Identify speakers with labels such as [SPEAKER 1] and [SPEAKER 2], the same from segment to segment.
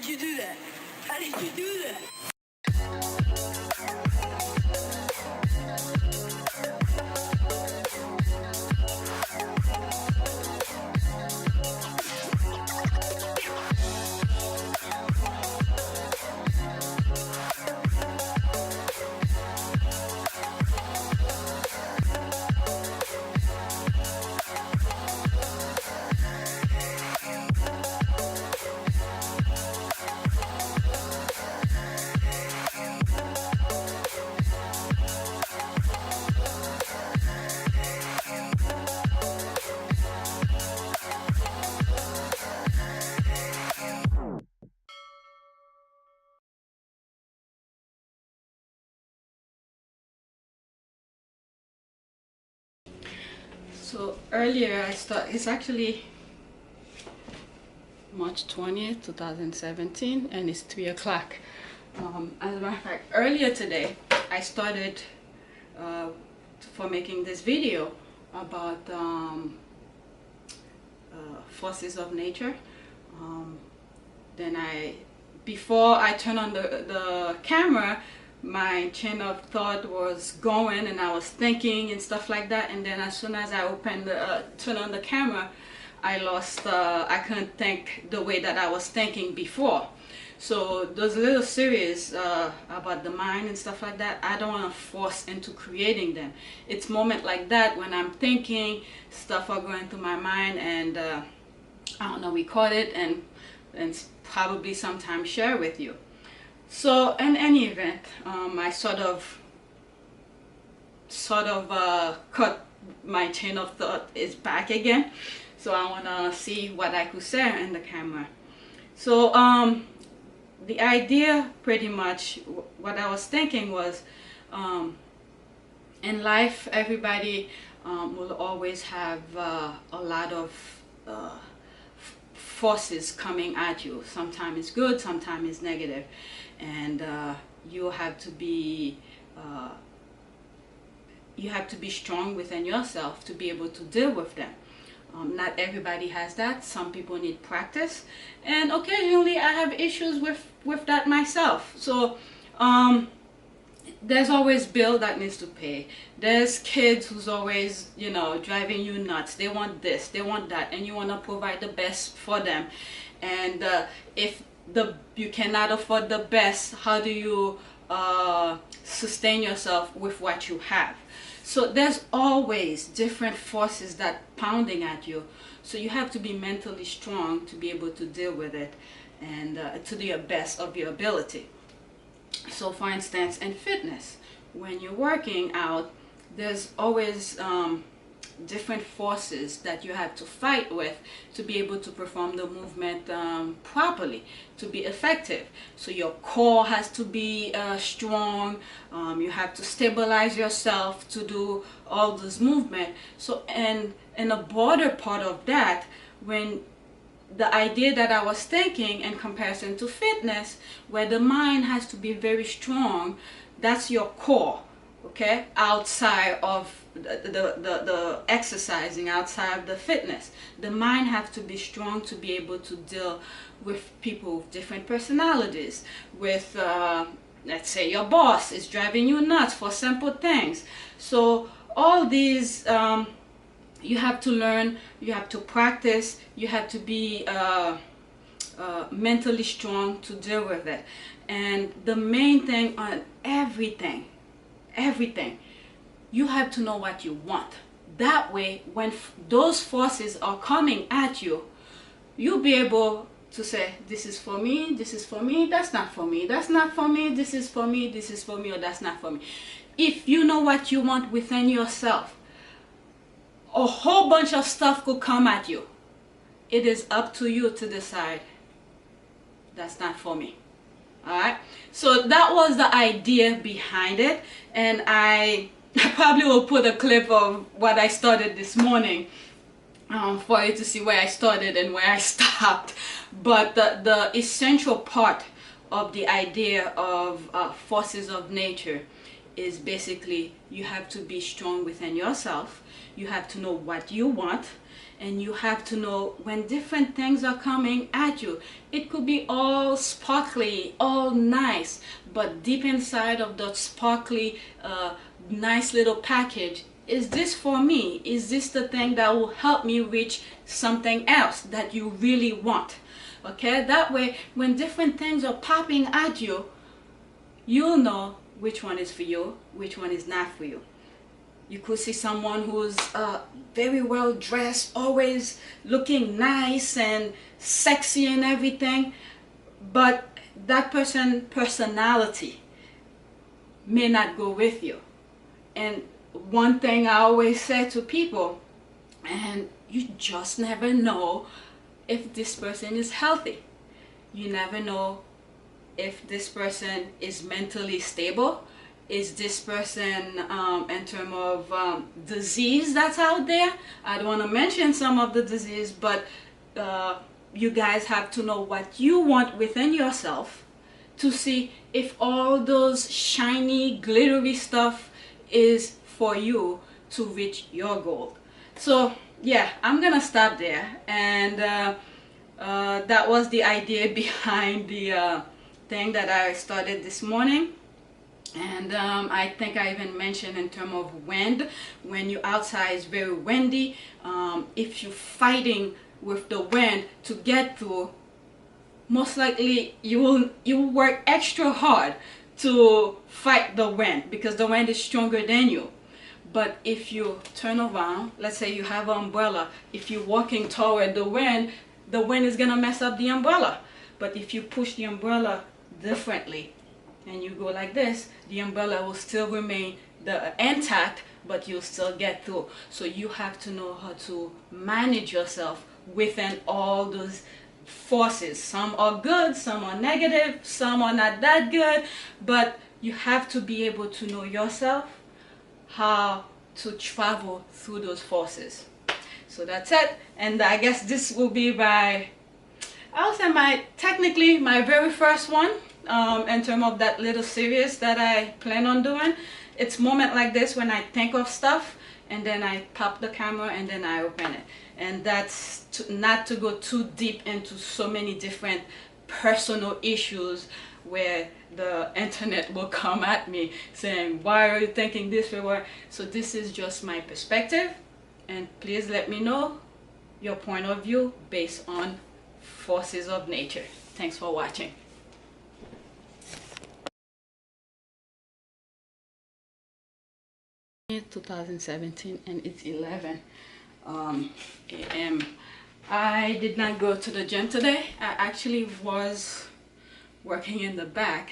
[SPEAKER 1] you do that? How did you do that?
[SPEAKER 2] So earlier it's actually March 20th, 2017, and it's 3 o'clock. As a matter of fact, earlier today I started for making this video about forces of nature. Then before I turned on the camera, my chain of thought was going and I was thinking and stuff like that, and then as soon as I turned on the camera, I couldn't think the way that I was thinking before. So those little series about the mind and stuff like that, I don't want to force into creating them. It's moment like that when I'm thinking, stuff are going through my mind, and I don't know, record it and probably sometime share with you. So in any event, I sort of cut my chain of thought is back again. So I want to see what I could say in the camera. So the idea, pretty much what I was thinking was, in life everybody will always have a lot of forces coming at you. Sometimes it's good, sometimes it's negative, and you have to be strong within yourself to be able to deal with them. Not everybody has that. Some people need practice, and occasionally I have issues with that myself. So there's always bill that needs to pay. There's kids who's always, you know, driving you nuts. They want this, they want that, and you want to provide the best for them. And if you cannot afford the best, how do you sustain yourself with what you have? So there's always different forces that pounding at you. So you have to be mentally strong to be able to deal with it, and to the best of your ability. So for instance, in fitness, when you're working out, there's always different forces that you have to fight with to be able to perform the movement properly, to be effective. So your core has to be strong. You have to stabilize yourself to do all this movement. So and a broader part of that, when the idea that I was thinking in comparison to fitness, where the mind has to be very strong, that's your core, okay, outside of the exercising, outside of the fitness. The mind has to be strong to be able to deal with people with different personalities, with let's say your boss is driving you nuts for simple things. So all these you have to learn, you have to practice, you have to be mentally strong to deal with it. And the main thing on everything, you have to know what you want. That way, when those forces are coming at you, you'll be able to say, this is for me, this is for me, that's not for me, that's not for me, this is for me, this is for me, or that's not for me. If you know what you want within yourself, a whole bunch of stuff could come at you. It is up to you to decide, that's not for me. Alright, so that was the idea behind it, and I probably will put a clip of what I started this morning for you to see where I started and where I stopped. But the essential part of the idea of forces of nature is basically you have to be strong within yourself. You have to know what you want, and you have to know when different things are coming at you. It could be all sparkly, all nice, but deep inside of that sparkly nice little package, is this for me? Is this the thing that will help me reach something else that you really want? Okay, that way when different things are popping at you, you'll know which one is for you, which one is not for you. You could see someone who's very well dressed, always looking nice and sexy and everything, but that personality may not go with you. And one thing I always say to people, and you just never know if this person is healthy. You never know if this person is mentally stable. Is this person in terms of disease that's out there? I don't want to mention some of the disease, but you guys have to know what you want within yourself to see if all those shiny, glittery stuff is for you to reach your goal. So yeah, I'm gonna stop there, and that was the idea behind the thing that I started this morning. And I think I even mentioned in terms of wind, when you're outside it's very windy, if you're fighting with the wind to get through, most likely you will work extra hard to fight the wind because the wind is stronger than you. But if you turn around, let's say you have an umbrella, if you're walking toward the wind is gonna mess up the umbrella. But if you push the umbrella differently and you go like this, the umbrella will still remain intact, but you'll still get through. So you have to know how to manage yourself within all those forces. Some are good, some are negative, some are not that good, but you have to be able to know yourself, how to travel through those forces. So that's it. And I guess this will be I'll say technically my very first one in terms of that little series that I plan on doing. It's moment like this when I think of stuff and then I pop the camera and then I open it. And that's not to go too deep into so many different personal issues where the internet will come at me saying, why are you thinking this way? So this is just my perspective, and please let me know your point of view based on forces of nature. Thanks for watching. It's 2017 and it's 11 a.m. I did not go to the gym today. I actually was working in the back,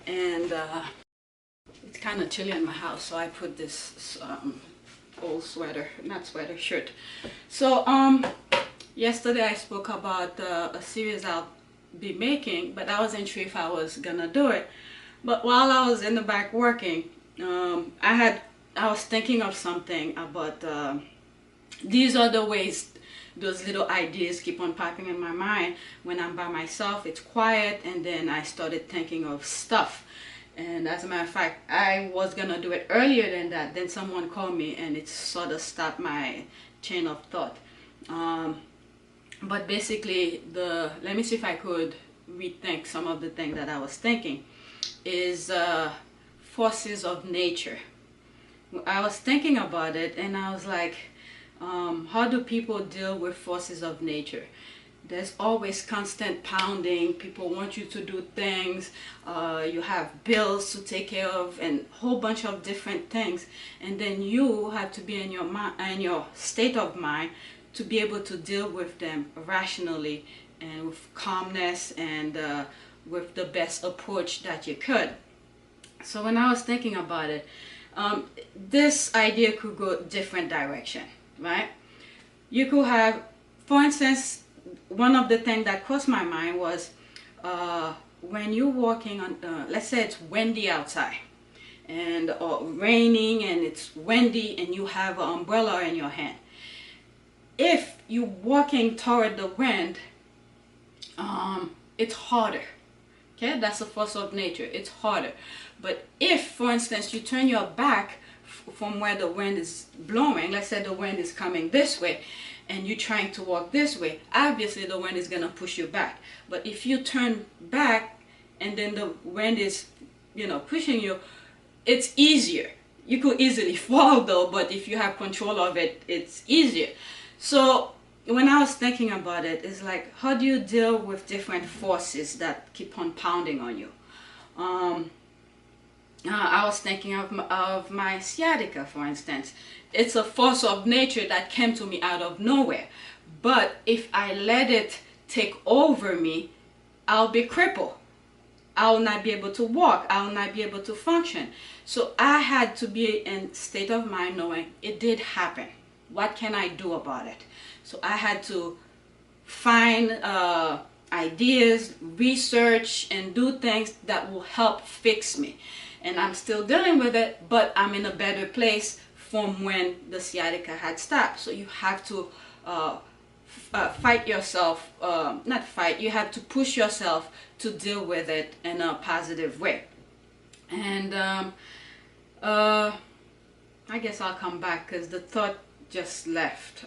[SPEAKER 2] and it's kind of chilly in my house, so I put this old shirt. So yesterday I spoke about a series I'll be making, but I wasn't sure if I was gonna do it. But while I was in the back working, I was thinking of something about these are the ways those little ideas keep on popping in my mind when I'm by myself. It's quiet, and then I started thinking of stuff. And as a matter of fact, I was gonna do it earlier than that. Then someone called me and it sort of stopped my chain of thought. But basically, let me see if I could rethink some of the things that I was thinking is forces of nature. I was thinking about it and I was like, how do people deal with forces of nature? There's always constant pounding. People want you to do things. You have bills to take care of and a whole bunch of different things. And then you have to be in your state of mind to be able to deal with them rationally and with calmness and with the best approach that you could. So when I was thinking about it, this idea could go different direction, right? You could have, for instance, one of the things that crossed my mind was when you're walking on, let's say it's windy outside and raining and it's windy and you have an umbrella in your hand. If you're walking toward the wind, it's harder. Okay, that's a force of nature. It's harder. But if, for instance, you turn your back from where the wind is blowing, let's say the wind is coming this way, and you're trying to walk this way, obviously the wind is going to push you back. But if you turn back and then the wind is, you know, pushing you, it's easier. You could easily fall though, but if you have control of it, it's easier. So when I was thinking about it, it's like, how do you deal with different forces that keep on pounding on you? I was thinking of my sciatica, for instance. It's a force of nature that came to me out of nowhere. But if I let it take over me, I'll be crippled. I'll not be able to walk. I'll not be able to function. So I had to be in state of mind knowing it did happen. What can I do about it? So I had to find ideas, research, and do things that will help fix me. And I'm still dealing with it, but I'm in a better place from when the sciatica had stopped. So you have to fight yourself, not fight, you have to push yourself to deal with it in a positive way. And I guess I'll come back because the thought just left.